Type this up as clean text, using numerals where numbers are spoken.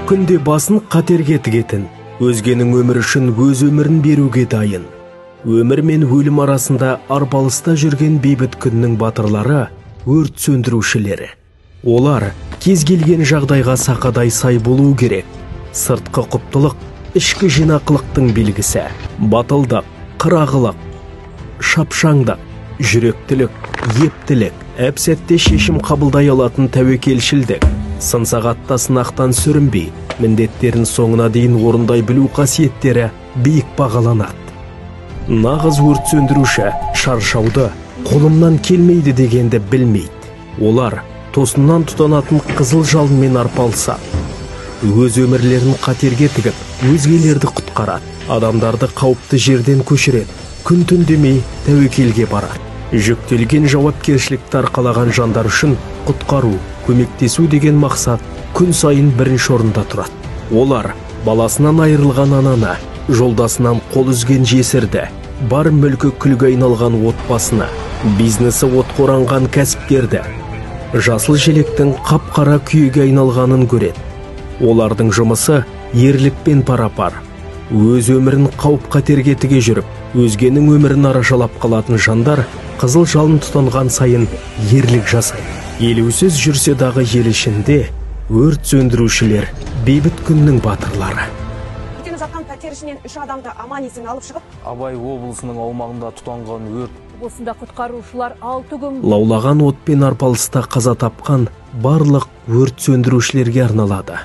күнде басын қатерге тігетін, өзгенің өмірі үшін өз өмірін беруге дайын. Өмір мен өлім арасында арпалыста жүрген бейбіт күннің батырлары өрт сөндірушілері. Олар кез келген жағдайға сақадай сай болу керек. Сыртқы құптылық ішкі жинақылықтың белгісі. Батылдық, қырағылық, шапшаңдық, жүректілік, ептілік, әп-сәтте шешім қабылдай алатын тәуекелшілдік. Сын сағатта сынақтан сүрінбей, міндеттерін соңына дейін орындай білу қасиеттері биік бағаланады. Нағыз өрт сөндіруші шаршауды, қолымнан келмейді дегенді білмейді. Олар тосыннан тұтанатын қызыл жалынмен арпалысады. Өз өмірлерін қатерге тігіп, өзгелерді құтқарады. Адамдарды қауіпті жерден көшіреді. Күн-түн демей тәуекелге барады. Жүктелген жауапкершілікті арқалаған жандар үшін құтқару, көмектесу деген мақсат күн сайын бірінші орында тұрады. Олар баласынан айырылған ананы, жолдасынан қол үзген жесірді, бар мүлкі күлге айналған отбасына, бизнесі отқа оранған кәсіпкерді, жасыл желектің қап-қара күйеге айналғанын көреді. Олардың жұмысы ерлікпен пара-пар. Өз өмірін қауіп-қатерге тіге жүріп, өзгенің өмірін арашалап қалатын жандар қызыл жалын тұтанған сайын ерлік жасайды. Елеусіз жүрсе дағы ел ішінде өрт сөндірушілер бейбіт күннің батырлары. Өртеніп жатқан пәтер ішінен 3 адамды аман-есен алып шығып, Абай облысының аумағында тұтанған өрт. Осында құтқарушылар 6 күн Лаулаған отпен арпалыста қаза тапқан барлық өрт сөндірушілерге арналады.